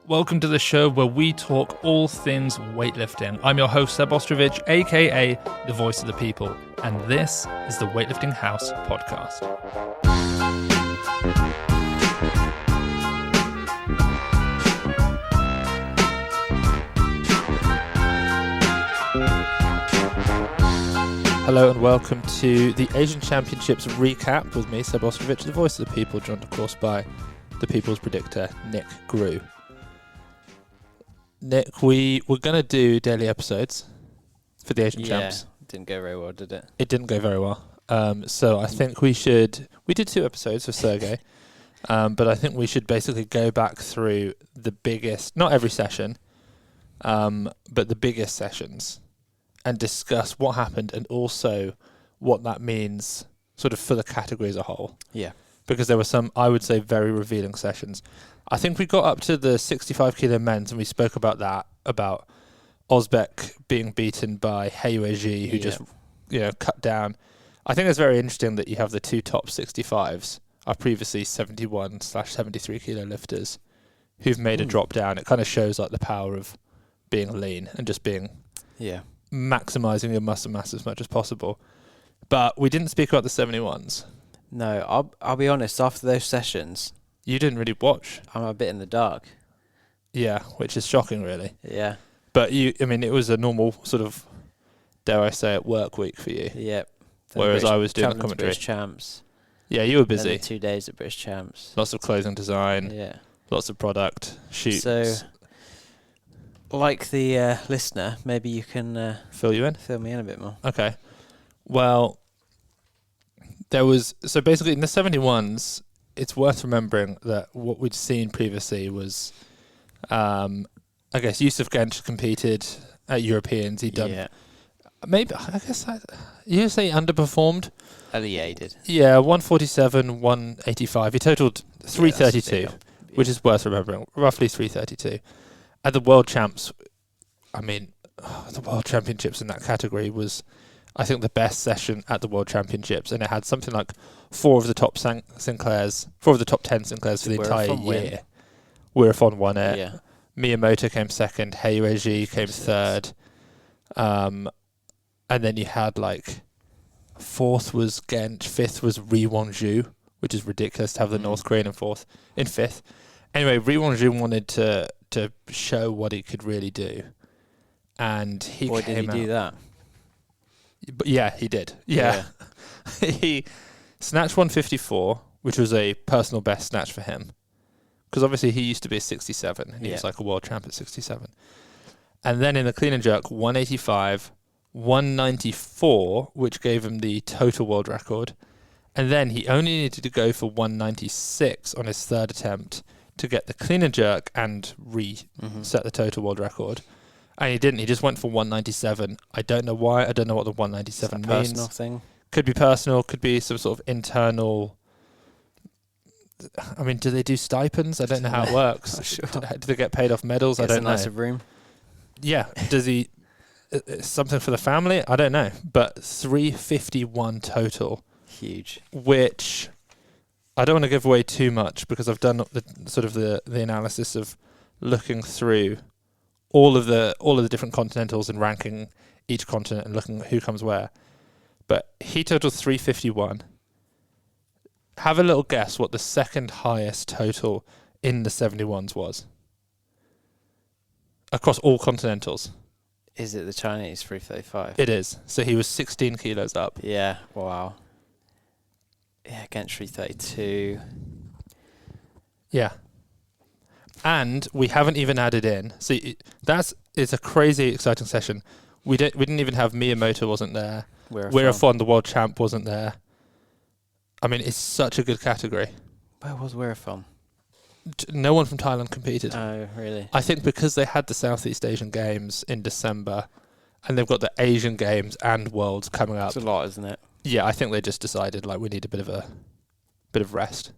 Welcome to the show where we talk all things weightlifting. I'm your host, Seb aka the voice of the people, and this is the Weightlifting House podcast. Hello and welcome to the Asian Championships recap with me, Seb, the voice of the people, joined of course by the people's predictor, Nick Grew. Nick, we were going to do daily episodes for the Asian Champs. It didn't go very well, did it? It didn't go very well. So I think we did 2 episodes for Sergey, but I think we should basically go back through the biggest, not every session, but the biggest sessions and discuss what happened and also what that means sort of for the category as a whole. Yeah. Because there were some, I would say, very revealing sessions. I think we got up to the 65 kilo men's and we spoke about that, about Ozbek being beaten by Haunhua, who just, cut down. I think it's very interesting that you have the 2 top 65s are previously 71/73 kilo lifters who've made a drop down. It kind of shows like the power of being lean and just being maximizing your muscle mass as much as possible. But we didn't speak about the 71s. No, I'll be honest, after those sessions, you didn't really watch. I'm a bit in the dark. Yeah, which is shocking, really. Yeah. But it was a normal sort of, dare I say it, work week for you. Yep. Whereas I was doing the commentary. British Champs. Yeah, you were busy. 2 days at British Champs. Lots of clothing design. Yeah. Lots of product shoots. So, like the listener, maybe you can fill me in a bit more. Okay. Well, so basically in the 71s, it's worth remembering that what we'd seen previously was, I guess Yusuf Genç competed at Europeans. He'd done, maybe, I guess, you say underperformed? Yeah, he did. Yeah, 147, 185. He totaled 332, which is worth remembering, roughly 332. At the World Champs, the World Championships in that category was, I think, the best session at the World Championships, and it had something like 4 of the top 10 Sinclairs for the entire year. Weirafon won it. Yeah. Miyamoto came second. Haunhua came third. And then you had 4th was Genç, 5th was Liu Huanhua, which is ridiculous to have the North Korean in 5th. Anyway, Liu Huanhua wanted to show what he could really do, and he Boy, did he do that? But yeah, he did. Yeah. He snatched 154, which was a personal best snatch for him. Because obviously he used to be a 67, and he was like a world champ at 67. And then in the clean and jerk, 185, 194, which gave him the total world record. And then he only needed to go for 196 on his 3rd attempt to get the clean and jerk and reset the total world record. And he didn't. He just went for 197. I don't know why. I don't know what the 197 means. Personal thing? Could be personal. Could be some sort of internal. Do they do stipends? I don't know how it works. Sure. Do they get paid off medals? I don't know. Nicer room. Yeah. Does he? Something for the family? I don't know. But 351 total. Huge. Which I don't want to give away too much because I've done the analysis of looking through all of the different continentals and ranking each continent and looking at who comes where. But he totaled 351. Have a little guess what the second highest total in the 71s was. Across all continentals. Is it the Chinese 335? It is. So he was 16 kilos up. Yeah, wow. Yeah, against 332. Yeah. And we haven't even added in. See, it's a crazy exciting session. We didn't even have Miyamoto wasn't there. Weirafon, the world champ, wasn't there. It's such a good category. Where was Weirafon? No one from Thailand competed. Oh, really? I think because they had the Southeast Asian Games in December, and they've got the Asian Games and Worlds coming up. It's a lot, isn't it? Yeah, I think they just decided we need a bit of rest.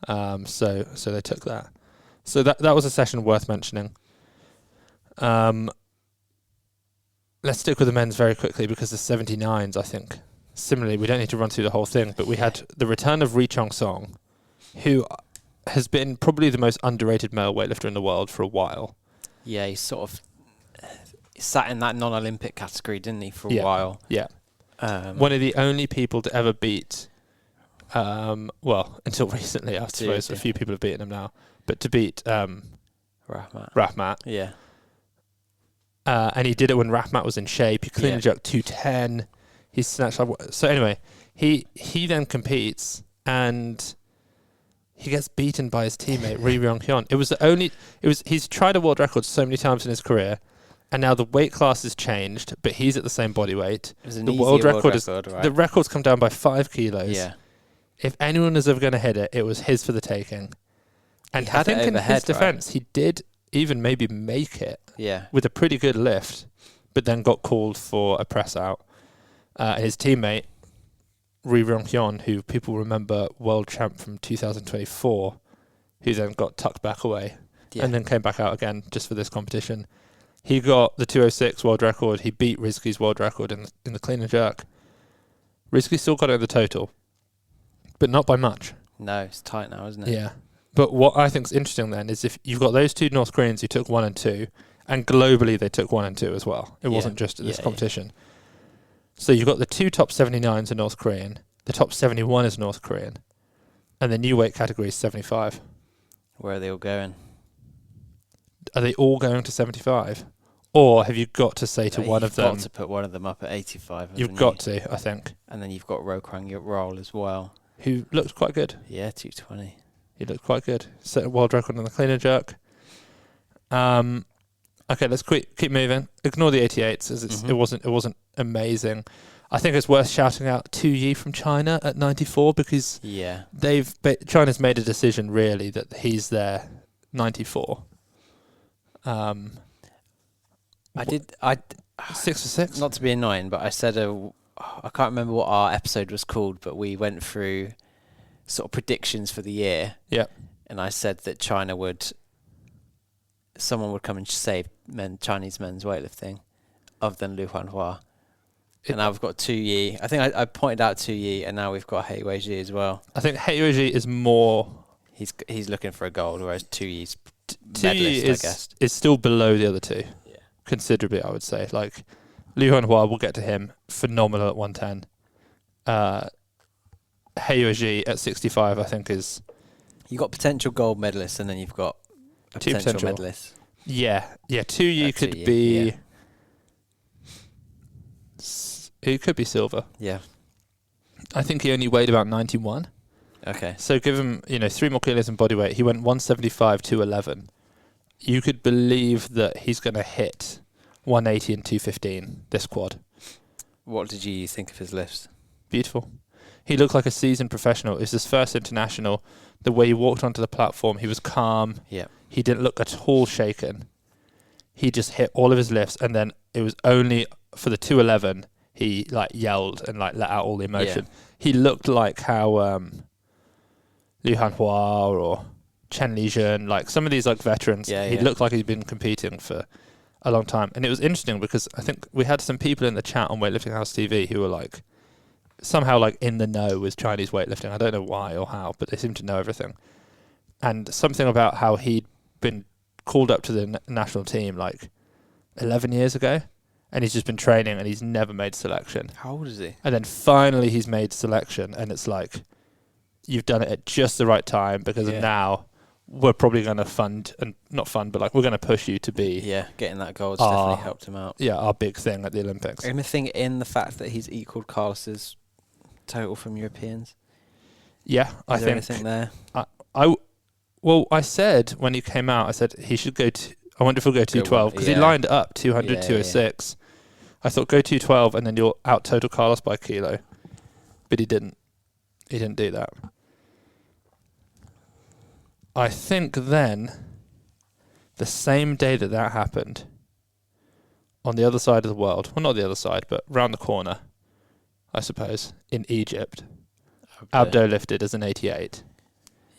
So they took that. So that was a session worth mentioning. Let's stick with the men's very quickly because the 79s, I think, similarly, we don't need to run through the whole thing, but we had the return of Ri Chong Song, who has been probably the most underrated male weightlifter in the world for a while. Yeah, he sort of sat in that non-Olympic category, didn't he, for a while? Yeah. One of the only people to ever beat, well, until recently, I suppose. A few people have beaten him now. But to beat Rahmat. Yeah. And he did it when Rahmat was in shape. He clean and jerk 210. He snatched up. So anyway, he then competes and he gets beaten by his teammate Liu Huanhua. He's tried a world record so many times in his career, and now the weight class has changed, but he's at the same body weight. It was an the easy world record right? The record's come down by 5 kilos. Yeah. If anyone was ever going to hit it, it was his for the taking. And I think in his defense, he did even maybe make it with a pretty good lift, but then got called for a press out. His teammate, Liu Huanhua, who people remember world champ from 2024, who then got tucked back away and then came back out again just for this competition. He got the 206 world record. He beat Rizky's world record in the clean and jerk. Rizky still got it in the total, but not by much. No, it's tight now, isn't it? Yeah. But what I think is interesting then is if you've got those two North Koreans who took 1 and 2, and globally they took 1 and 2 as well. It wasn't just at this competition. So you've got the 2 top 79s are North Korean, the top 71 is North Korean, and the new weight category is 75. Where are they all going? Are they all going to 75? Or have you got to say to one of them... You've got to put one of them up at 85, You've got to, I think. And then you've got Rokrang Roll as well. Who looked quite good. Yeah, 220. He looked quite good. Set a world record on the clean and jerk. Okay, let's keep moving. Ignore the 88s, as it wasn't amazing. I think it's worth shouting out Tu Yi from China at 94 because China's made a decision really that he's their 94. I 6 for 6. Not to be annoying, but I said I can't remember what our episode was called, but we went through sort of predictions for the year. Yeah. And I said that someone would come and save Chinese men's weightlifting other than Liu Huanhua. And now we've got Tu Yi. I think I pointed out Tu Yi, and now we've got Weightlifting as well. I think Weightlifting is more... He's looking for a gold, whereas Tu Yi's medalist, I guess. Is still below the other two. Yeah. Considerably, I would say. Like, Liu Huanhua, we'll get to him. Phenomenal at 110. Weightlifting at 65, I think, is... You've got potential gold medalists, and then you've got a potential medalist. Yeah. Yeah, Tu Yi could be... Yeah. He could be silver. Yeah. I think he only weighed about 91. Okay. So give him, 3 more kilos in body weight. He went 175 to 11. You could believe that he's going to hit 180 and 215 this quad. What did you think of his lifts? Beautiful. He looked like a seasoned professional. It was his first international. The way he walked onto the platform, he was calm. Yeah. He didn't look at all shaken. He just hit all of his lifts, and then it was only for the 211 he yelled and let out all the emotion. Yeah. He looked like how Liu Huanhua or Chen Lijun, some of these veterans, he looked like he'd been competing for a long time. And it was interesting because I think we had some people in the chat on Weightlifting House TV who were somehow in the know with Chinese weightlifting. I don't know why or how, but they seem to know everything. And something about how he'd been called up to the national team 11 years ago, and he's just been training and he's never made selection. How old is he? And then finally he's made selection, and it's you've done it at just the right time because now we're probably going to fund, and not fund, but we're going to push you to be... Yeah, getting that gold's definitely helped him out. Yeah, our big thing at the Olympics. Anything in the fact that he's equalled Carlos's total from Europeans? Yeah, I think... Is there anything there? I said when he came out, I said he should go to... I wonder if he'll go 212 because he lined up 200, 206. I thought go 212 and then you'll out total Carlos by a kilo. But he didn't. He didn't do that. I think then, the same day that happened, on the other side of the world, well, not the other side, but round the corner, I suppose, in Egypt, Abdo lifted as an 88.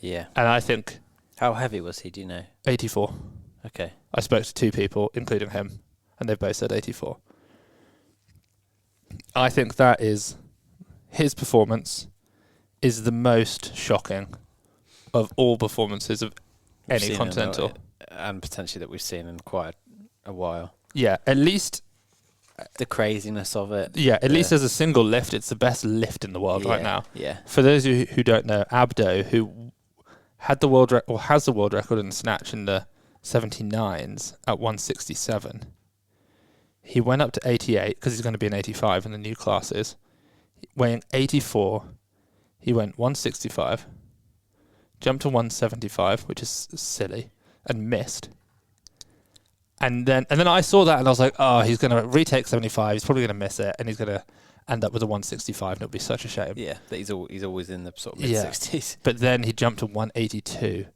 Yeah. And I think... How heavy was he, do you know? 84. Okay. I spoke to 2 people, including him, and they both said 84. I think that is... His performance is the most shocking of all performances of We've any seen continental. and potentially that we've seen in quite a while. Yeah, at least. The craziness of it. Yeah, at least as a single lift, it's the best lift in the world right now. Yeah. For those who don't know, Abdo, who had the world or has the world record in snatch in the 79s at 167, he went up to 88 because he's going to be an 85 in the new classes. Weighing 84, he went 165, jumped to 175, which is silly, and missed. And then I saw that and I was like, oh, he's going to retake 75. He's probably going to miss it, and he's going to end up with a 165. And it'll be such a shame. Yeah, that he's always in the sort of mid-60s. But then he jumped to 182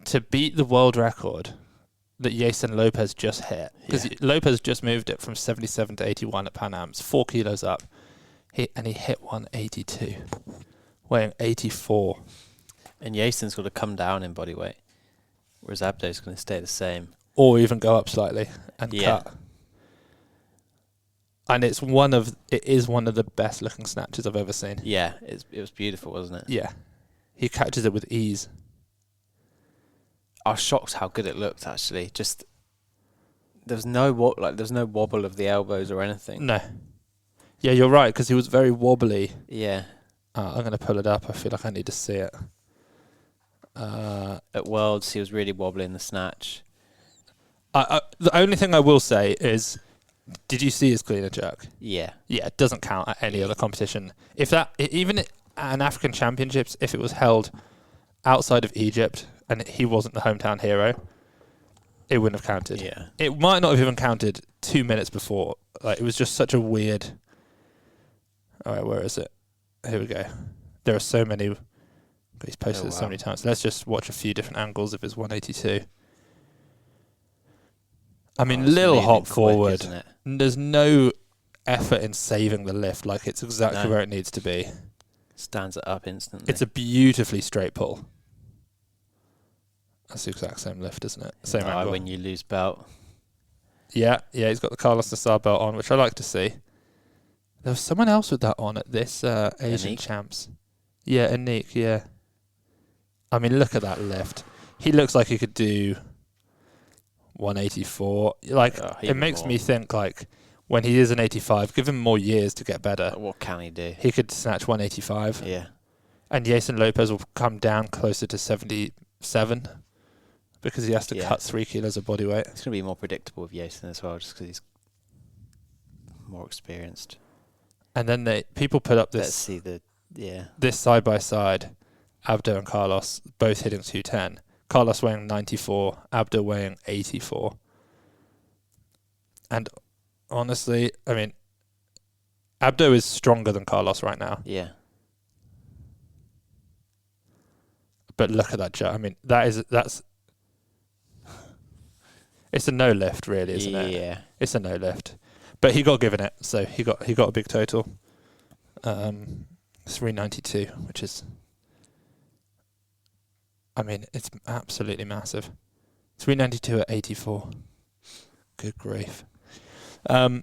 to beat the world record that Jason Lopez just hit. Because Lopez just moved it from 77 to 81 at Pan Am's, 4 kilos up. He hit 182, weighing 84. And Jason's got to come down in body weight, whereas Abdo's going to stay the same. Or even go up slightly and cut. And it is one of the best looking snatches I've ever seen. Yeah, it was beautiful, wasn't it? Yeah. He catches it with ease. I was shocked how good it looked, actually. Just there's no wobble of the elbows or anything. No. Yeah, you're right, because he was very wobbly. Yeah. I'm going to pull it up. I feel like I need to see it. At Worlds, he was really wobbly in the snatch. The only thing I will say is, did you see his clean and jerk? Yeah. Yeah, it doesn't count at any other competition. Even at an African Championships, if it was held outside of Egypt and he wasn't the hometown hero, it wouldn't have counted. Yeah. It might not have even counted 2 minutes before. Like, it was just such a weird... All right, where is it? Here we go. There are so many... He's posted it so many times. Let's just watch a few different angles of his 182. I mean, little hop forward. Isn't it? There's no effort in saving the lift. Like, it's exactly where it needs to be. Stands it up instantly. It's a beautifully straight pull. That's the exact same lift, isn't it? Same angle. When you lose belt. Yeah, he's got the Carlos Nassar belt on, which I like to see. There was someone else with that on at this Asian Champs. Yeah, Anik, yeah. I mean, look at that lift. He looks like he could do 184. Like, it makes me think, like, when he is an 85, give him more years to get better. What can he do? He could snatch 185. Yeah. And Jason Lopez will come down closer to 77 because he has to cut 3 kilos of body weight. It's going to be more predictable with Jason as well, just because he's more experienced. And then people put up this. Let's see this side by side, Abdo and Carlos both hitting 210. Carlos weighing 94, Abdo weighing 84. And honestly, I mean, Abdo is stronger than Carlos right now. Yeah. But look at that jump. I mean, that's it's a no lift, really, isn't it? Yeah. It's a no lift. But he got given it, so he got a big total. 392, which is, I mean, it's absolutely massive. 392 at 84. Good grief. Okay,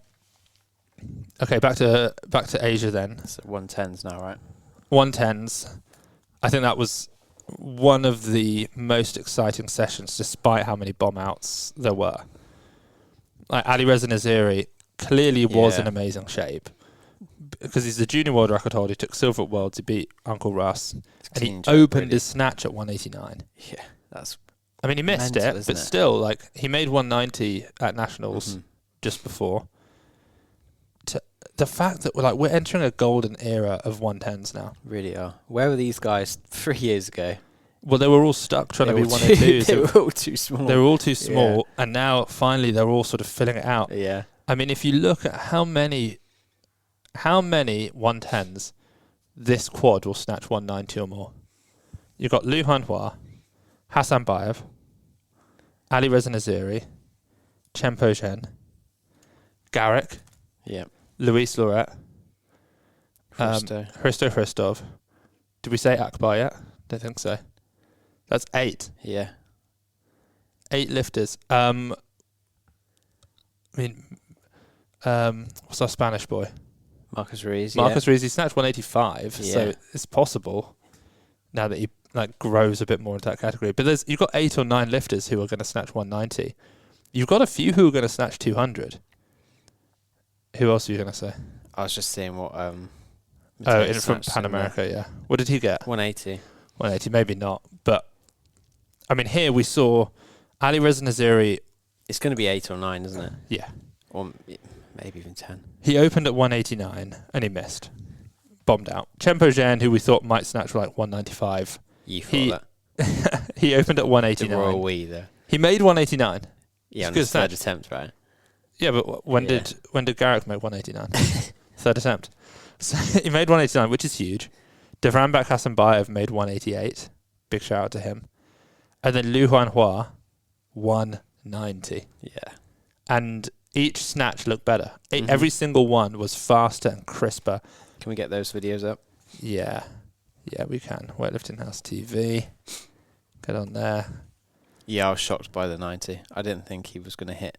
back to Asia then. So 110s now, right? 110s. I think that was one of the most exciting sessions, despite how many bomb outs there were. Like, Ali Reza Naziri clearly was in amazing shape because he's the junior world record holder. He took silver at Worlds. He beat Uncle Russ, and he opened his snatch at 189. Yeah, that's. I mean, he missed mental, it, but still, like, he made 190 at nationals just before. The fact that we're entering a golden era of 110s now. Really are. Where were these guys 3 years ago? Well, they were all stuck trying to be 102s. They were all too small. They were all too small, and now finally they're all sort of filling it out. Yeah. I mean, if you look at how many 110s this quad will snatch 190 or more. You've got Liu Huanhua, Hassan Bayev, Ali Reza Naziri, Chen Po Zhen, Garrick, Luis Lorette, Hristo Hristov. Did we say Akbar yet? Don't think so. That's 8. Yeah. 8 lifters. I mean, what's our Spanish boy? Marcus Ruiz. Ruiz, he snatched 185, so it's possible now that like grows a bit more into that category. But you've got 8 or 9 lifters who are going to snatch 190. You've got a few who are going to snatch 200. Who else are you going to say? I was just seeing what. From Pan America, yeah. What did he get? 180. 180, maybe not. But I mean, here we saw Ali Reza Naziri. It's going to be 8 or 9, isn't it? Yeah. Or maybe even 10. He opened at 189 and he missed. Bombed out. Chempo Zhan, who we thought might snatch for like 195. You thought that. He opened at 189. The royal we there. He made 189. Yeah, on his third attempt, right? Yeah, but when did Garrick make 189? Third attempt. So he made 189, which is huge. Devranbek Hasanbayev made 188. Big shout out to him. And then Liu Huanhua, 190. Yeah. And each snatch looked better. Every single one was faster and crisper. Can we get those videos up? Yeah. Yeah, we can. Weightlifting House TV. Get on there. Yeah, I was shocked by the 90. I didn't think he was going to hit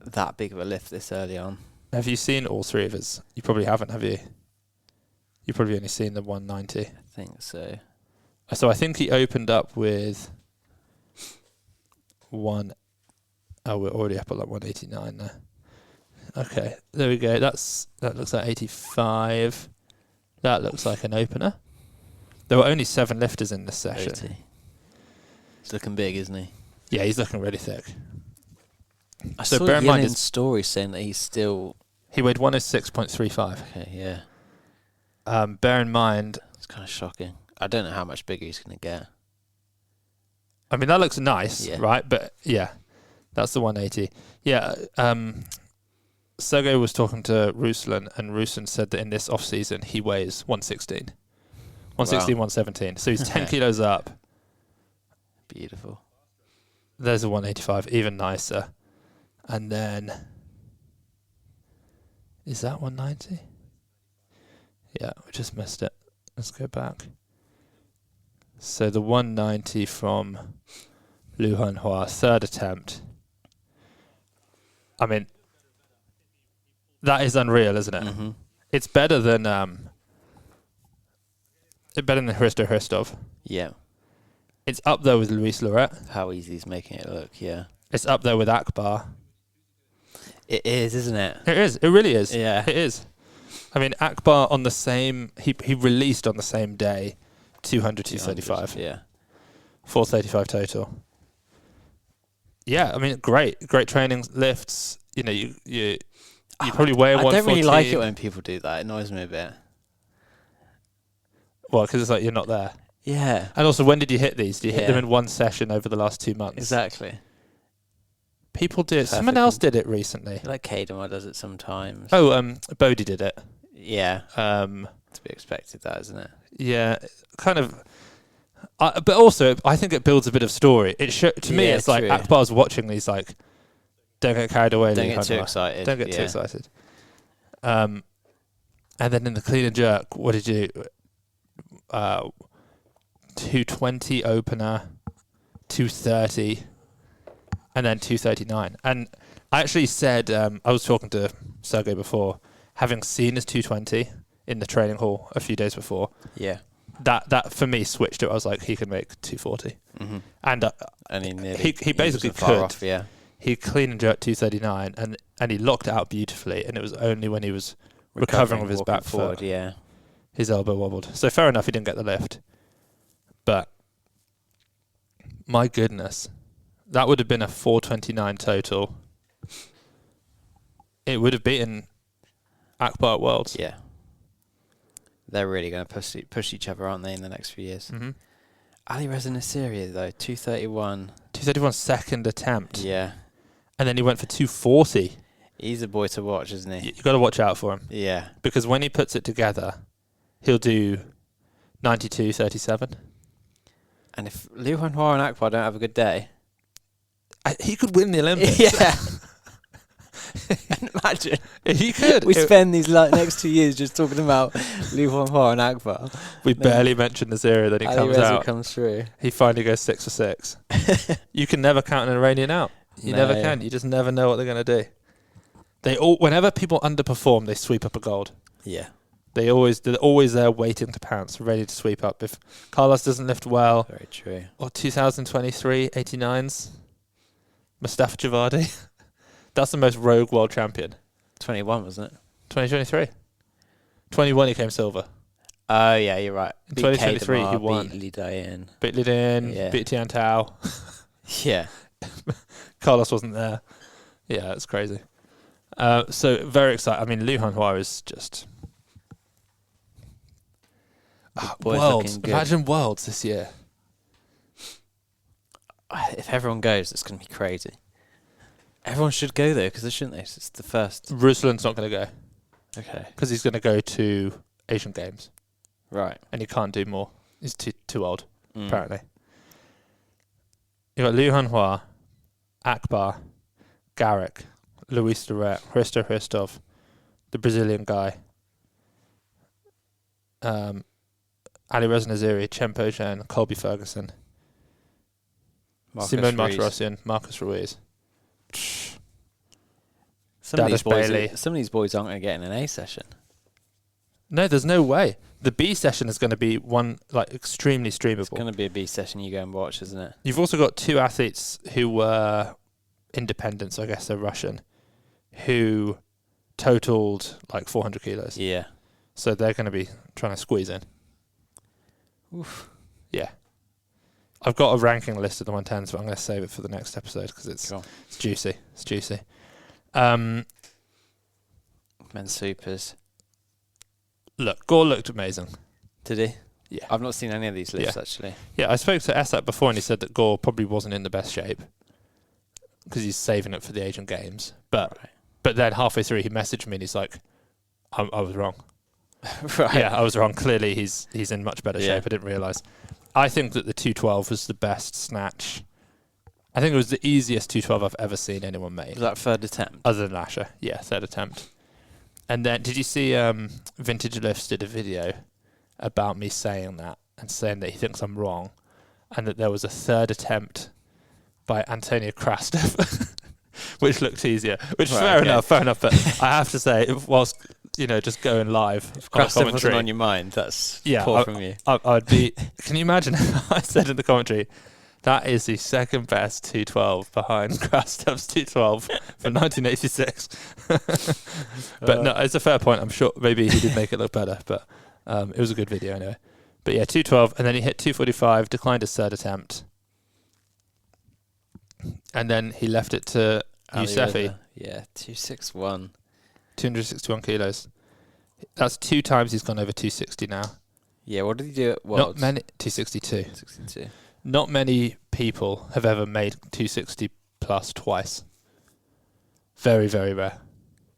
that big of a lift this early on. Have you seen all 3 of his? You probably haven't, have you? You've probably only seen the 190. I think so. So I think he opened up with one. Oh, we're already up at like 189 now. Okay, there we go. That looks like 85. That looks like an opener. There were only 7 lifters in this session. 80. He's looking big, isn't he? Yeah, he's looking really thick. I saw Yillin's story saying that he's still... He weighed 106.35. Okay, yeah. Bear in mind... It's kind of shocking. I don't know how much bigger he's going to get. I mean, that looks nice, right? But, yeah, that's the 180. Yeah, Sergey was talking to Ruslan, and Ruslan said that in this off-season, he weighs 116. 116, wow. 117. So he's 10 kilos up. Beautiful. There's a 185, even nicer. And then... Is that 190? Yeah, we just missed it. Let's go back. So the 190 from Liu Huanhua, third attempt. I mean, that is unreal, isn't it? Mm-hmm. It's better than Hristo Hristov. Yeah. It's up there with Luis Lorette. How easy he's making it look, yeah. It's up there with Akbar. It is, isn't it? It is. It really is. Yeah. It is. I mean, Akbar on the same... He released on the same day 200, 235. Yeah. 435 total. Yeah, I mean, great training, lifts. You know, you probably weigh a 114. I don't really like it when people do that. It annoys me a bit. Well, because it's like you're not there. Yeah. And also, when did you hit these? Did you hit them in one session over the last 2 months? Exactly. People do it. Someone else did it recently. Like Kademar does it sometimes. Oh, Bodhi did it. Yeah. To be expected, that, isn't it? Yeah, kind of. But also, I think it builds a bit of story. To me, it's like Akbar's watching these, like, don't get carried away. Don't get too excited. Don't get too excited. And then in the clean and jerk, what did you do? 220 opener, 230, and then 239. And I actually said, I was talking to Sergey before, having seen his 220 in the training hall a few days before. Yeah. That for me switched it. I was like, he can make 240. Mm-hmm. And he basically could. Off, yeah. He clean and jerked 239 and he locked it out beautifully. And it was only when he was recovering with his back foot. Yeah. His elbow wobbled. So fair enough, he didn't get the lift. But my goodness, that would have been a 429 total. It would have beaten Akbar at Worlds. Yeah. They're really going to push each other, aren't they, in the next few years? Mm-hmm. Ali Reza Nasiri, though, 231. 231 second attempt. Yeah. And then he went for 240. He's a boy to watch, isn't he? You've got to watch out for him. Yeah. Because when he puts it together, he'll do 92.37. And if Liu Huanhua and Akbar don't have a good day... he could win the Olympics. Yeah. Imagine. He could. We spend these next 2 years just talking about Liu Huanhua and Akbar. We barely mentioned Naziri, then he comes out. Comes through. He finally goes 6 for 6. You can never count an Iranian out. You never can. You just never know what they're going to do. Whenever people underperform, they sweep up a gold. Yeah. They're always there waiting to pounce, ready to sweep up. If Carlos doesn't lift well, Very true. or 2023 89s, Mustafa Javadi. That's the most rogue world champion. 21, wasn't it? 2023. 21 he came silver. Oh, yeah, you're right. In 2023 he won. Beat Li Dayan. Beat Lidin, beat Tian Tao. Yeah. Carlos wasn't there. Yeah, it's crazy. So very excited. I mean, Liu Huanhua is just Worlds. Imagine Worlds this year. If everyone goes, it's going to be crazy. Everyone should go there because they shouldn't they? It's the first. Ruslan's not going to go. Okay. Because he's going to go to Asian Games. Right. And he can't do more. He's too old, apparently. You've got Liu Huanhua, Akbar, Garrick, Luis Duret, Hristo Hristov, the Brazilian guy, Ali Reza Naziri, Chen Zhen, Colby Ferguson, Simone Martirosyan, Marcus Ruiz. Some of these boys aren't going to get in an A session. No, there's no way. The B session is going to be one extremely streamable. It's going to be a B session you go and watch, isn't it? You've also got two athletes who were independents, I guess they're Russian, who totaled 400 kilos. Yeah. So they're going to be trying to squeeze in. Oof. Yeah. I've got a ranking list of the 110s, but I'm going to save it for the next episode because it's juicy. It's juicy. Men's supers. Look, Gore looked amazing. Did he? Yeah. I've not seen any of these lists, actually. Yeah, I spoke to Esat before and he said that Gore probably wasn't in the best shape because he's saving it for the Asian Games. But then halfway through he messaged me and he's like, I was wrong. Right. Yeah, I was wrong. Clearly he's in much better shape. I didn't realise. I think that the 212 was the best snatch. I think it was the easiest 212 I've ever seen anyone make. Was that third attempt? Other than Lasher. Yeah, third attempt. And then, did you see Vintage Lifts did a video about me saying that and saying that he thinks I'm wrong and that there was a third attempt by Antonio Krastev, which looked easier, which is fair enough. But I have to say, whilst, just going live if Krastev wasn't on your mind, that's poor from you. I'd be, can you imagine if I said in the commentary, that is the second best 212 behind Krastev's 212 from 1986. But no, it's a fair point. I'm sure maybe he did make it look better, but it was a good video anyway. But yeah, 212, and then he hit 245, declined his third attempt. And then he left it to Yousefi. Yeah, 261. 261 kilos. That's 2 times he's gone over 260 now. Yeah, what did he do at Worlds? Not many. 262. 262. Not many people have ever made 260 plus twice. Very, very rare.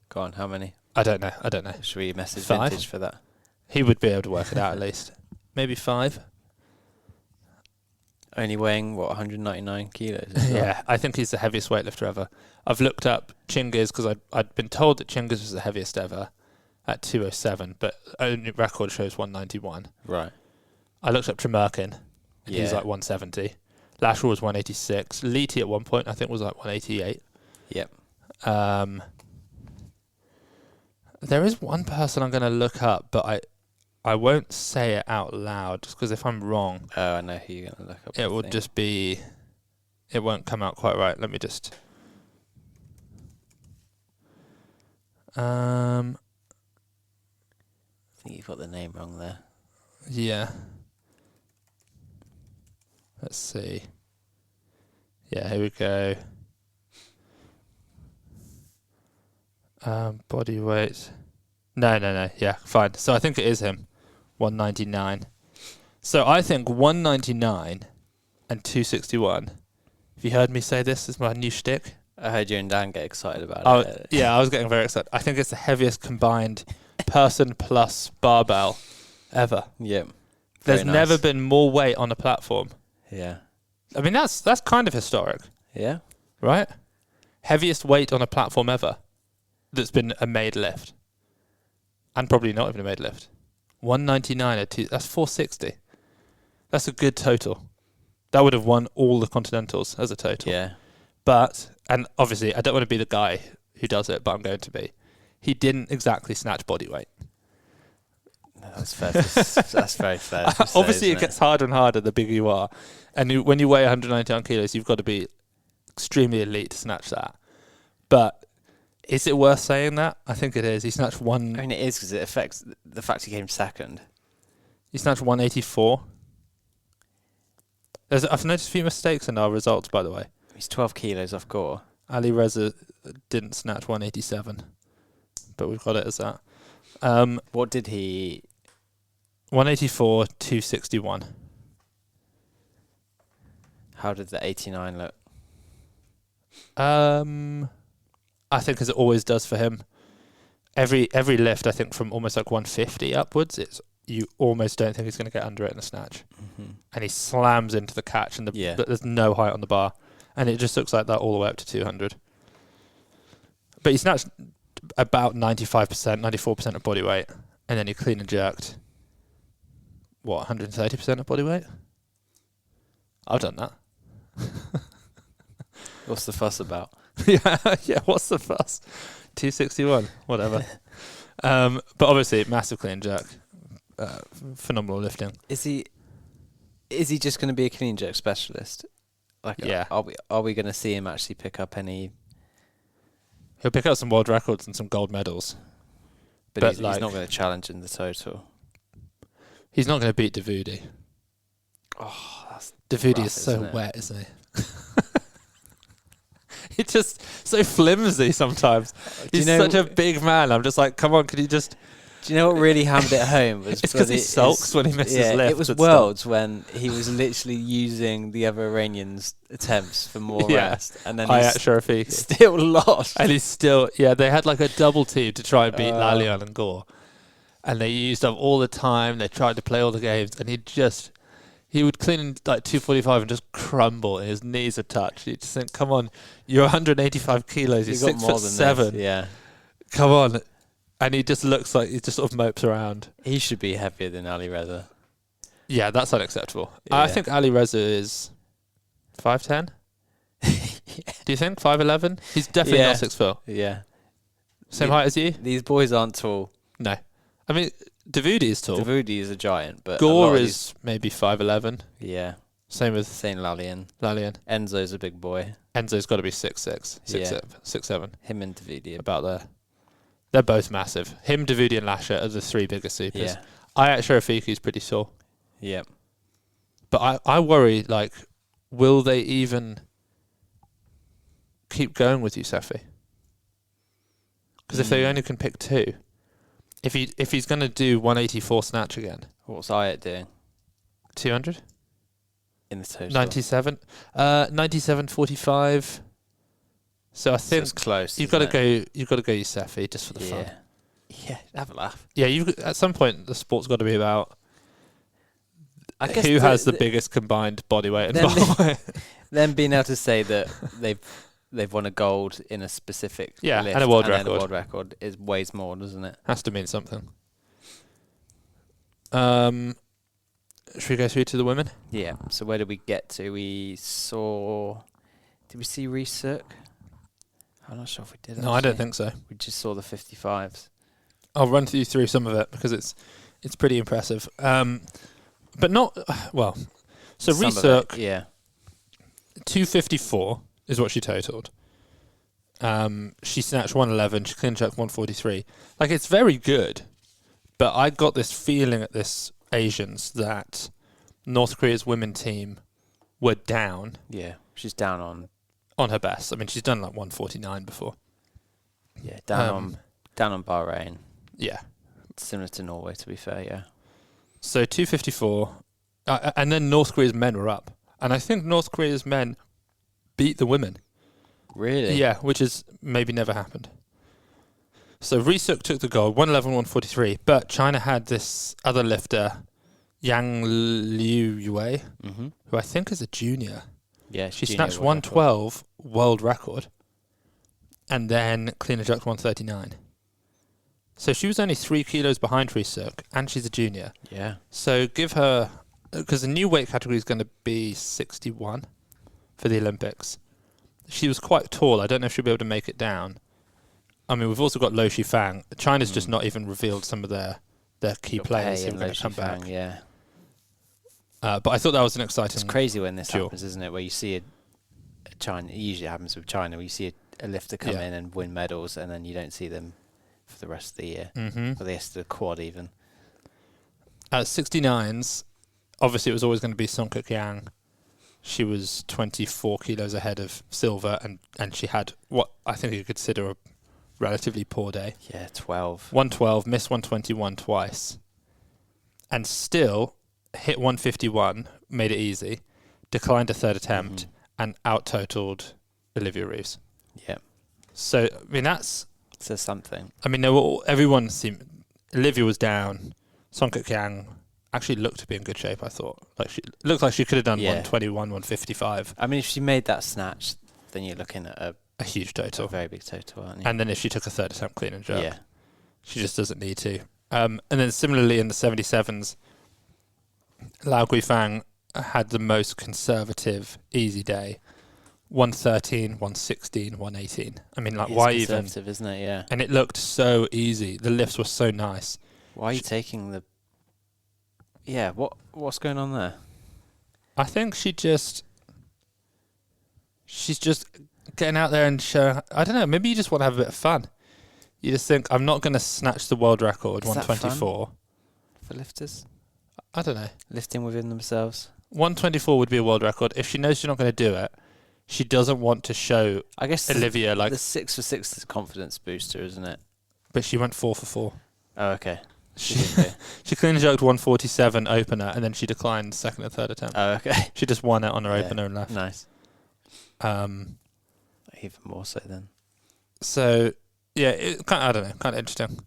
Go on, how many? I don't know. Should we message 5? Vintage for that? He would be able to work it out at least. Maybe 5. Only weighing, 199 kilos? Yeah, I think he's the heaviest weightlifter ever. I've looked up Chingiz because I'd been told that Chingiz was the heaviest ever at 207, but only record shows 191. Right. I looked up Tremerkin. He's 170. Lashwell was 186. Leety at one point, I think, was 188. Yep. There is one person I'm going to look up, but I won't say it out loud just because if I'm wrong... Oh, I know who you're going to look up. It would just be... It won't come out quite right. Let me just... I think you've got the name wrong there. Yeah. Let's see. Yeah, here we go. Body weight. No. Yeah, fine. So I think it is him. 199. So I think 199 and 261. Have you heard me say this is my new shtick? I heard you and Dan get excited about it. Yeah, I was getting very excited. I think it's the heaviest combined person plus barbell ever. Yep. There's never been more weight on a platform. Yeah. I mean, that's kind of historic. Yeah. Right? Heaviest weight on a platform ever that's been a made lift. And probably not even a made lift. 199 that's 460. That's a good total. That would have won all the Continentals as a total. Yeah. But, and obviously, I don't want to be the guy who does it, but I'm going to be. He didn't exactly snatch body weight. That's fair. That's very fair. To say, Obviously, it gets harder and harder the bigger you are. And when you weigh 199 kilos, you've got to be extremely elite to snatch that. But is it worth saying that? I think it is. He snatched one. I mean, it is because it affects the fact he came second. He snatched 184. I've noticed a few mistakes in our results, by the way. He's 12 kilos off Gore. Ali Reza didn't snatch 187, but we've got it as that. What did he? 184, 261. How did the 89 look? I think as it always does for him, every lift, I think from almost like 150 upwards, you almost don't think he's going to get under it in a snatch. Mm-hmm. And he slams into the catch, and there's no height on the bar. And it just looks like that all the way up to 200. But he snatched about 95%, 94% of body weight, and then he clean and jerked, 130% of body weight? I've done that. What's the fuss about? yeah, what's the fuss? 261, whatever. But obviously, massive clean jerk. Phenomenal lifting. Is he just going to be a clean jerk specialist? Yeah. Are we going to see him actually pick up any? He'll pick up some world records and some gold medals. But he's not going to challenge in the total. He's not going to beat Davoudi. Oh, that's Davoudi rough, is so isn't wet, isn't he? He's just so flimsy sometimes. He's such a big man. I'm just like, come on, could you just... Do you know what really hammered it home? Was it's because he sulks when he misses lifts. It was Worlds when he was literally using the other Iranians' attempts for more rest. And then he still lost. And he's still... Yeah, they had like a double team to try and beat Lalian and Gore. And they used up all the time. They tried to play all the games. And he would clean in like 245 and just crumble. And his knees are touched. You just think, come on, you're 185 kilos. You're 6'7". Yeah. Come on. And he just looks like he just sort of mopes around. He should be heavier than Ali Reza. Yeah, that's unacceptable. Yeah. I think Ali Reza is 5'10". Do you think 5'11"? He's definitely not 6 foot. Yeah. Same height as you? These boys aren't tall. No. I mean, Davoudi is tall. Davoudi is a giant, but Gore is maybe 5'11". Yeah. Same with Lalian. Enzo's a big boy. Enzo's got to be 6'6", 6'7". Him and Davoudi about there. They're both massive. Him, Davoudi, and Lasher are the three biggest supers. Yeah. Ayat Sharafiki's pretty tall. Yeah. But I worry, like, will they even keep going with Yousefi? Because if they only can pick two, if he's going to do 184 snatch again, what's Ayat doing? 200 in the total. 97, 97.45. So I think it's close. You've got to go Yousefi just for the fun. Yeah, have a laugh. Yeah, at some point the sport's got to be about who has the biggest combined body weight and bar weight. Then being able to say that they've won a gold in a specific lift and a world record. And a world record weighs more, doesn't it? Has to mean something. Should we go through to the women? Yeah. So where did we get to? Did we see Reese? I'm not sure if we did. No, I don't think so. We just saw the 55s. I'll run you through some of it because it's pretty impressive. But not well. So Reese, 254 is what she totaled. She snatched 111. She clean jerked 143. Like, it's very good, but I got this feeling at this Asians that North Korea's women team were down. Yeah, she's down on her best. I mean, she's done like 149 before. Yeah, down on Bahrain. Yeah, similar to Norway, to be fair. Yeah. So 254, and then North Korea's men were up, and I think North Korea's men beat the women. Really? Yeah, which is maybe never happened. So Risuk took the gold, 111, 143, but China had this other lifter, Yang Liu Yue, who I think is a junior. Yeah, she snatched 112 world record, and then clean and jerked 139. So she was only 3 kilos behind Risuk, and she's a junior. Yeah. So give her, because the new weight category is going to be 61 for the Olympics. She was quite tall. I don't know if she'll be able to make it down. I mean, we've also got Lo Shifang. China's just not even revealed some of their their key Got players Pei who were and going to come back. Yeah. But I thought that was an exciting. It's crazy when this duel. happens, isn't it? Where you see a China. It usually happens with China, where you see a lifter come in and win medals, and then you don't see them for the rest of the year, or the rest of the quad even. At 69s, obviously it was always going to be Song Kuk Yang. She was 24 kilos ahead of silver, and she had what I think you could consider a relatively poor day. Yeah, 12. 112, missed 121 twice, and still hit 151, made it easy, declined a third attempt, and out-totaled Olivia Reeves. Yeah. So, I mean, that's... Says something. I mean, everyone seemed... Olivia was down. Song Kuk Yang actually looked to be in good shape, I thought. Like she looked like she could have done 121, 155. I mean, if she made that snatch, then you're looking at a huge total. A very big total, aren't you? And then if she took a third attempt clean and jerk, she just doesn't need to. And then similarly in the 77s, Lau Guifang had the most conservative, easy day. 113, 116, 118. I mean, like, why even? Conservative, isn't it? Yeah. And it looked so easy. The lifts were so nice. Why are you taking the... Yeah, what's going on there? I think she's just getting out there and showing... I don't know, maybe you just want to have a bit of fun. You just think, I'm not going to snatch the world record, 124. For lifters? I don't know. Lifting within themselves? 124 would be a world record. If she knows she's not going to do it, she doesn't want to show I guess Olivia like... The 6 for 6 is a confidence booster, isn't it? But she went 4 for 4. Oh, okay. She clean and jerked 147 opener, and then she declined second and third attempt. Oh, okay. She just won it on her opener and left. Nice. Even more so then. So, yeah, I don't know, kind of interesting.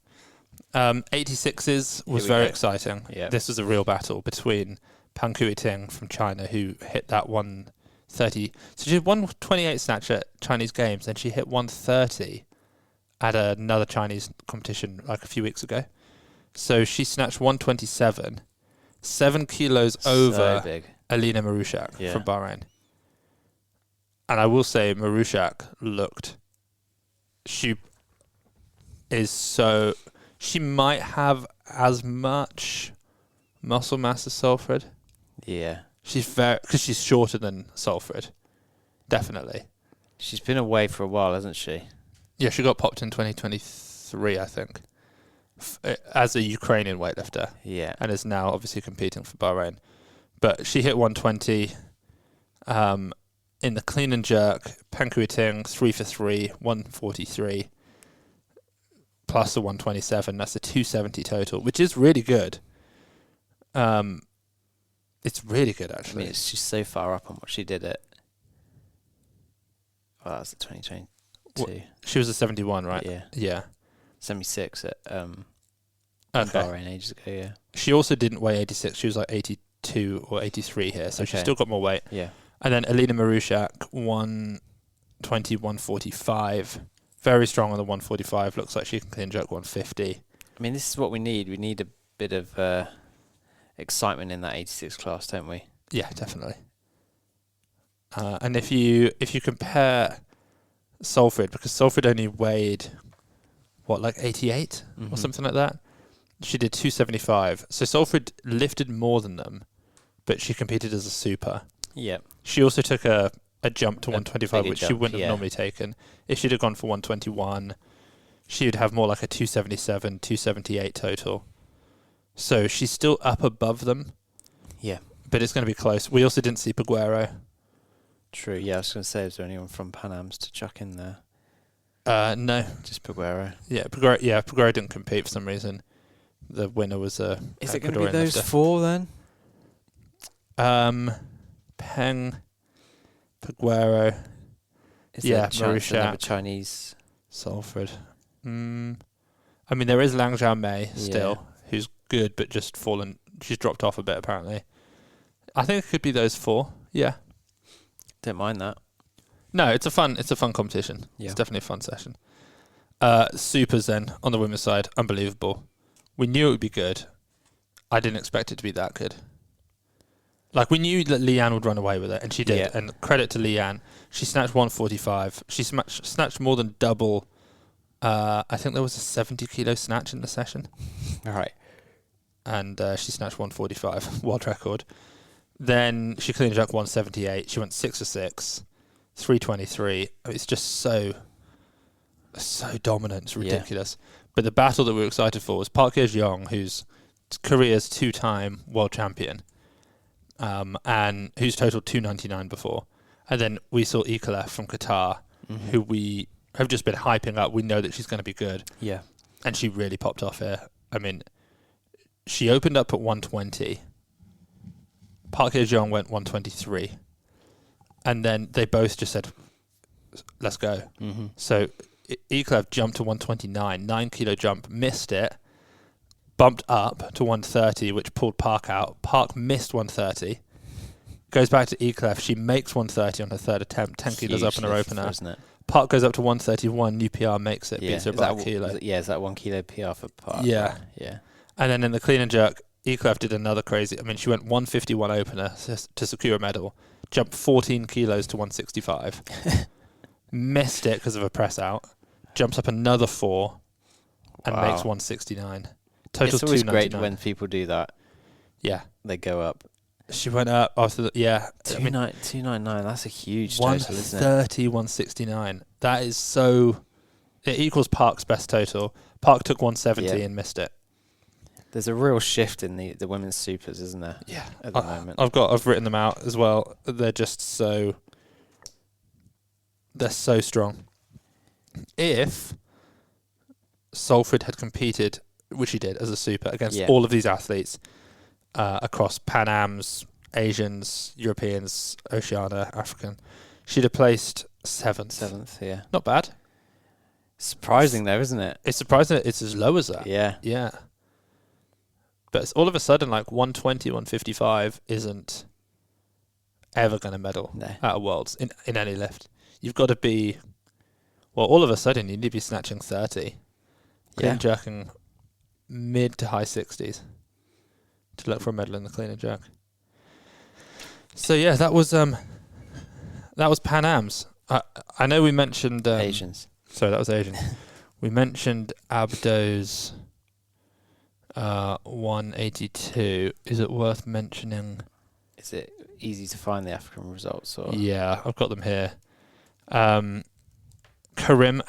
86s was very exciting. Yeah. This was a real battle between Pan Kuiting from China, who hit that 130. So she did 128 snatch at Chinese Games, and she hit 130 at another Chinese competition like a few weeks ago. So she snatched 127, 7 kilos over Alina Marushak from Bahrain. And I will say Marushak looked... She might have as much muscle mass as Salford. Yeah. Because she's shorter than Salford. Definitely. She's been away for a while, hasn't she? Yeah, she got popped in 2023, I think, as a Ukrainian weightlifter. Yeah. And is now obviously competing for Bahrain. But she hit 120 in the clean and jerk. Pan Kuiting, 3 for 3, 143. Plus the 127. That's a 270 total, which is really good. It's really good, actually. I mean, she's so far up on what she did at... Well, that was at 2022. She was a 71, right? Yeah. Yeah. 76 at Bahrain ages ago, yeah. She also didn't weigh 86. She was like 82 or 83 here, so she's still got more weight. Yeah. And then Alina Marushak, 120, 145. Very strong on the 145. Looks like she can clean jerk 150. I mean, this is what we need. We need a bit of excitement in that 86 class, don't we? Yeah, definitely. And if you compare Salford, because Salford only weighed, like 88 or something like that? She did 275. So Salford lifted more than them, but she competed as a super. Yeah. She also took a jump to 125, which she wouldn't have normally taken. If she'd have gone for 121, she would have more like a 277, 278 total. So she's still up above them. Yeah. But it's going to be close. We also didn't see Peguero. True, yeah. I was going to say, is there anyone from Pan Am's to chuck in there? No. Just Peguero. Yeah, Peguero didn't compete for some reason. The winner was a Is it going to be those four then? Peng, Peguero, Marushak, Chinese, Salford. I mean, there is Lang Xiaomei still, who's good, but just fallen. She's dropped off a bit apparently. I think it could be those four. Yeah, don't mind that. No, it's a fun competition. Yeah. It's definitely a fun session. Supers then on the women's side, unbelievable. We knew it would be good. I didn't expect it to be that good. Like, we knew that Leanne would run away with it, and she did. Yeah. And credit to Leanne. She snatched 145. She snatched more than double. I think there was a 70 kilo snatch in the session. All right. and she snatched 145, world record. Then she clean and jerk 178. She went 6 for 6, 323. It's just so dominant. It's ridiculous. But the battle that we were excited for was Park Hye-jeong, who's Korea's 2-time world champion, and who's totaled 299 before. And then we saw Ikalev from Qatar, who we have just been hyping up. We know that she's going to be good. Yeah. And she really popped off here. I mean, she opened up at 120. Park Hye-jeong went 123. And then they both just said, let's go. So Ikalev jumped to 129, 9 kilo jump, missed it, bumped up to 130, which pulled Park out. Park missed 130. Goes back to Ikalev. She makes 130 on her third attempt, 10 kilos up in her opener. Isn't it? Park goes up to 131, new PR makes it, beats her by a kilo. Is that 1 kilo PR for Park? Yeah. Yeah. And then in the clean and jerk, Ikalev did another crazy. I mean, she went 151 opener to secure a medal, jumped 14 kilos to 165, missed it because of a press out, jumps up another 4, and makes 169. Total It's always 299. great when people do that. Yeah. They go up. She went up after the, 299, that's a huge total, isn't it? 130, 169. That is so... It equals Park's best total. Park took 170 and missed it. There's a real shift in the women's supers, isn't there? Yeah. At the moment. I've written them out as well. They're just so... They're so strong. If Salford had competed, which he did as a super, against all of these athletes across Pan Ams, Asians, Europeans, Oceania, African, she'd have placed 7th. 7th, yeah. Not bad. Surprising though, isn't it? It's surprising that it's as low as that. Yeah. Yeah. But it's all of a sudden, like 120, 155 isn't ever going to medal at a Worlds in any lift. You've got to be... Well, all of a sudden, you need to be snatching 30. Clean and jerking mid to high 60s to look for a medal in the clean and jerk. So, yeah, that was Pan Am's. I know we mentioned... Asians. Sorry, that was Asian. We mentioned Abdo's 182. Is it worth mentioning? Is it easy to find the African results? Or? Yeah, I've got them here. Karim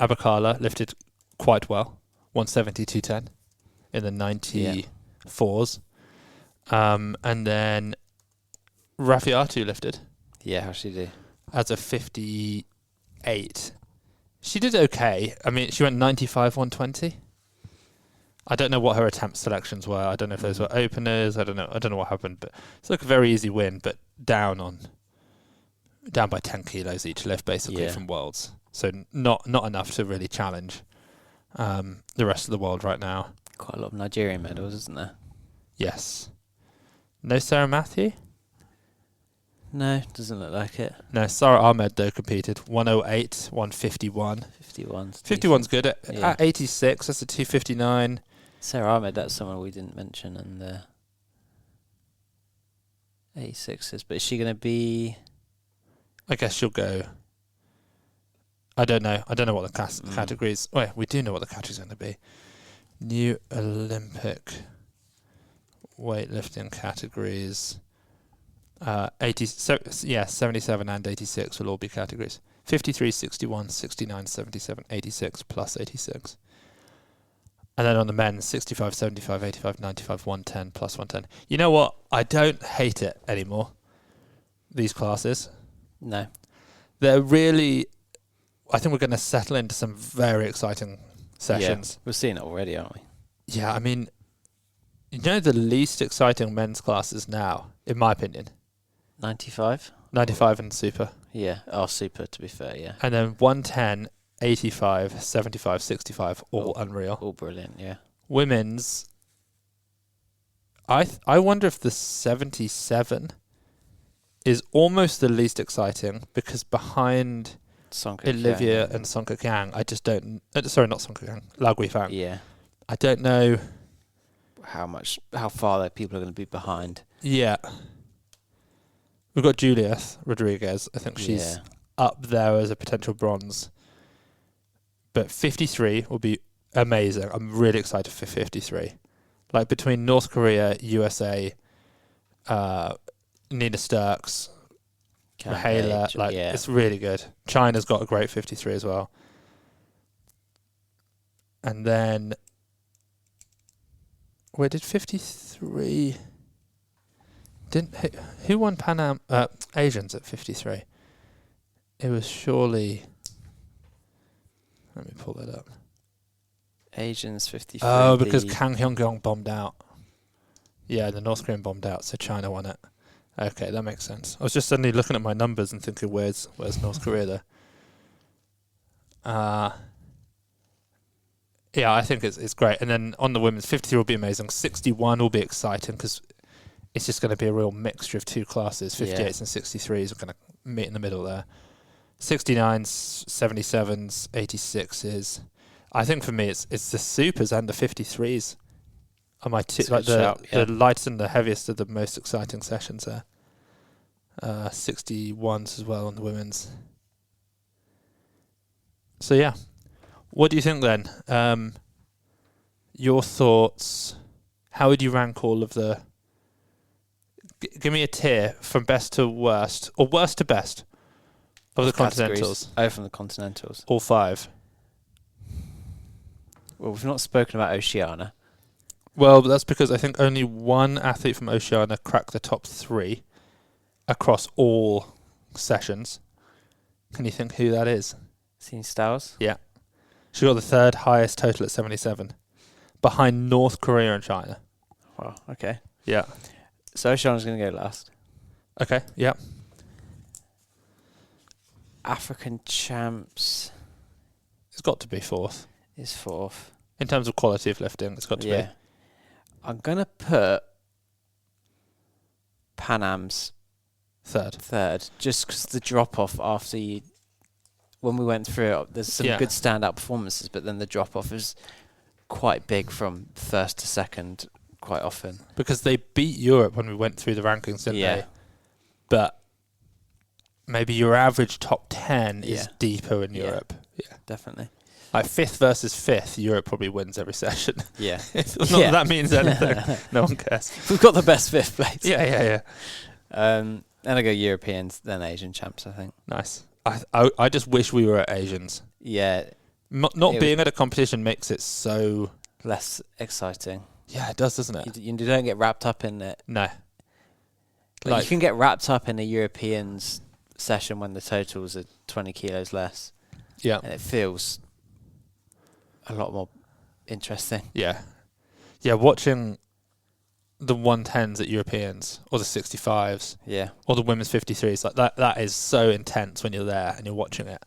Abakala lifted quite well, 170, 210 in the 94s. And then Rafiatu lifted. Yeah, how'd she do? As a 58. She did okay. I mean, she went 95, 120. I don't know what her attempt selections were. I don't know if those were openers. I don't know what happened. But it's like a very easy win, but down by 10 kilos each lift, basically, from Worlds. So not enough to really challenge the rest of the world right now. Quite a lot of Nigerian medals, isn't there? Yes. No Sarah Matthew? No, doesn't look like it. No, Sarah Ahmed, though, competed. 108, 151. 51's good. At 86, that's a 259. Sarah Ahmed, that's someone we didn't mention in the 86s. But is she going to be... I guess she'll go... I don't know. I don't know what the categories... Well, we do know what the categories are going to be. New Olympic weightlifting categories... 77 and 86 will all be categories. 53, 61, 69, 77, 86 plus 86. And then on the men, 65, 75, 85, 95, 110 plus 110. You know what? I don't hate it anymore, these classes. No. They're really... I think we're going to settle into some very exciting sessions. Yeah, we're seeing it already, aren't we? Yeah, I mean, you know the least exciting men's classes now, in my opinion? 95? 95 and super. Yeah, super, to be fair, yeah. And then 110, 85, 75, 65, all unreal. All brilliant, yeah. Women's, I wonder if the 77 is almost the least exciting, because behind Olivia and Song Kang, I just don't... sorry, not Song Kang, Lau Guifang. Yeah. I don't know... How far people are going to be behind. Yeah. We've got Juliet Rodriguez. I think she's up there as a potential bronze. But 53 will be amazing. I'm really excited for 53. Like between North Korea, USA, Nina Sturks, Mihaela, it's really good. China's got a great 53 as well. And then where did 53? Who won Pan Am Asians at 53? It was surely. Let me pull that up. Asians 53. Oh, because Kang Hyung-kyung bombed out. Yeah, the North Korean bombed out, so China won it. Okay, that makes sense. I was just suddenly looking at my numbers and thinking, where's North Korea there? Yeah, I think it's great. And then on the women's, 53 will be amazing. 61 will be exciting because it's just going to be a real mixture of two classes. 58s and 63s are going to meet in the middle there. 69s, 77s, 86s. I think for me, it's the supers and the 53s. Are my the lightest and the heaviest are the most exciting sessions there. 61s as well on the women's. So yeah, what do you think then? Your thoughts? How would you rank all of the? Give me a tier from best to worst, or worst to best, of the Continentals. Oh, from the Continentals. All 5. Well, we've not spoken about Oceania. Well, that's because I think only one athlete from Oceania cracked the top 3 across all sessions. Can you think who that is? Seen Styles? Yeah. She got the 3rd highest total at 77, behind North Korea and China. Wow, okay. Yeah. So Oceania's going to go last. Okay, yeah. African champs It's got to be 4th. is 4th. In terms of quality of lifting, it's got to be. I'm going to put Pan Am's 3rd, just because the drop-off after when we went through it, there's some good standout performances, but then the drop-off is quite big from 1st to 2nd quite often. Because they beat Europe when we went through the rankings, didn't they? But maybe your average top 10 is deeper in Europe. Yeah, definitely. Like 5th versus 5th, Europe probably wins every session. Yeah. Not that that means anything. No one cares. We've got the best 5th place. Yeah. Then I go Europeans, then Asian champs, I think. Nice. I just wish we were at Asians. Yeah. Not being at a competition makes it so... less exciting. Yeah, it does, doesn't it? You don't get wrapped up in it. No. Like you can get wrapped up in a Europeans session when the totals are 20 kilos less. Yeah. And it feels a lot more interesting. Yeah. Yeah, watching the 110s at Europeans or the 65s. Yeah. Or the women's 53s, like that is so intense when you're there and you're watching it.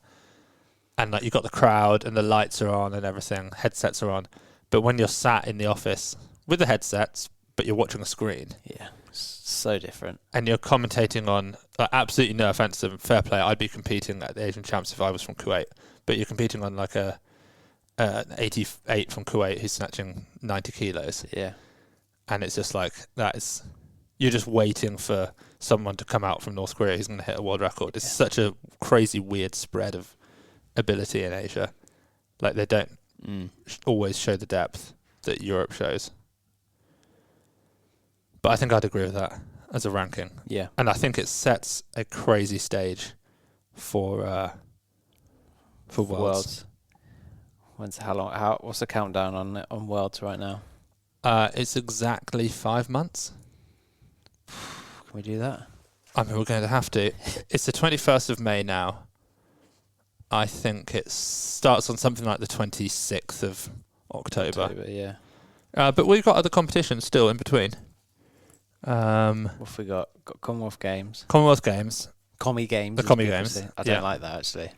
And like you've got the crowd and the lights are on and everything, headsets are on. But when you're sat in the office with the headsets, but you're watching a screen. Yeah. So different. And you're commentating on, like, absolutely no offense to them, fair play, I'd be competing at the Asian Champs if I was from Kuwait. But you're competing on like an 88 from Kuwait who's snatching 90 kilos. Yeah. And it's just like, you're just waiting for someone to come out from North Korea who's going to hit a world record. It's such a crazy, weird spread of ability in Asia. Like, they don't always show the depth that Europe shows. But I think I'd agree with that as a ranking. Yeah. And I think it sets a crazy stage for Worlds. What's the countdown on Worlds right now? It's exactly 5 months. Can we do that? I mean, we're going to have to. It's the 21st of May now. I think it starts on something like the 26th of October. Yeah. But we've got other competitions still in between. What have we got? Got Commonwealth Games. Commonwealth Games. Commie Games. The Commie Games. I don't like that, actually.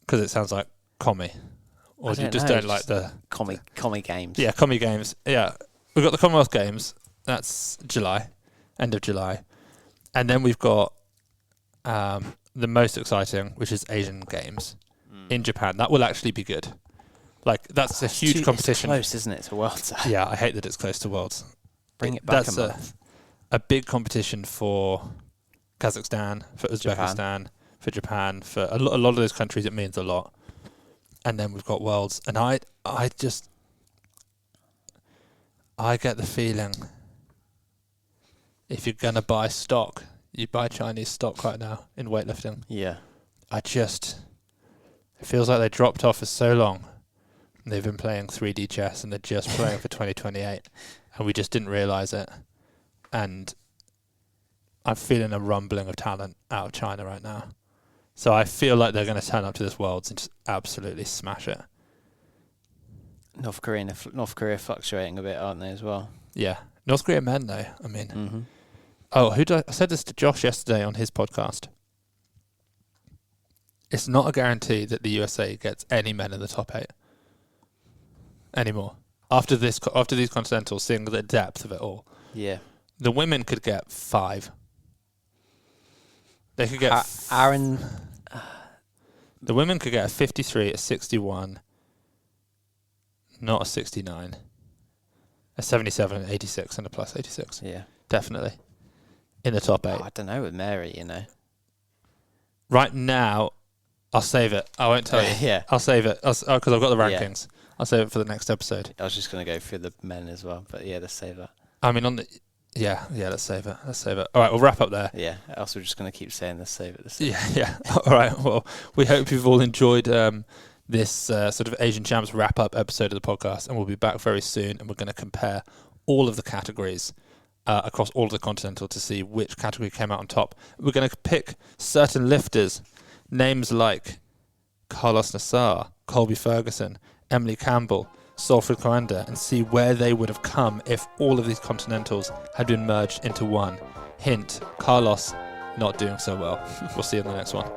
Because it sounds like commie. Or you just don't like the... Commie Games. Yeah, Commie Games. Yeah. We've got the Commonwealth Games. That's July. End of July. And then we've got the most exciting, which is Asian Games in Japan. That will actually be good. Like, that's a huge competition. It's close, isn't it, to Worlds? Yeah, I hate that it's close to Worlds. Bring it back That's a month. A big competition for Kazakhstan, for Uzbekistan, for Japan, for a lot of those countries. It means a lot. And then we've got Worlds, and I I get the feeling if you're going to buy stock, you buy Chinese stock right now in weightlifting. Yeah. It feels like they dropped off for so long. They've been playing 3D chess and they're just playing for 2028. And we just didn't realise it. And I'm feeling a rumbling of talent out of China right now. So I feel like they're going to turn up to this Worlds and just absolutely smash it. North Korea fluctuating a bit, aren't they, as well? Yeah. North Korea men, though. I mean... I said this to Josh yesterday on his podcast. It's not a guarantee that the USA gets any men in the top 8 anymore. After these continentals, seeing the depth of it all. Yeah. The women could get 5. They could get... Aaron... The women could get a 53, a 61, not a 69, a 77, an 86, and a plus 86. Yeah. Definitely. In the top 8. I don't know with Mary, you know. Right now, I'll save it. I won't tell you. Yeah. I'll save it because I've got the rankings. Yeah. I'll save it for the next episode. I was just going to go through the men as well, but yeah, let's save that. I mean, let's save it. Let's save it. All right, we'll wrap up there. Yeah. Else we're just going to keep saying let's save it. Yeah. All right. Well, we hope you've all enjoyed this sort of Asian Champs wrap-up episode of the podcast, and we'll be back very soon, and we're going to compare all of the categories across all of the continental to see which category came out on top. We're going to pick certain lifters, names like Carlos Nassar, Colby Ferguson, Emily Campbell, Salford Coanda, and see where they would have come if all of these continentals had been merged into one. Hint, Carlos not doing so well. We'll see you in the next one.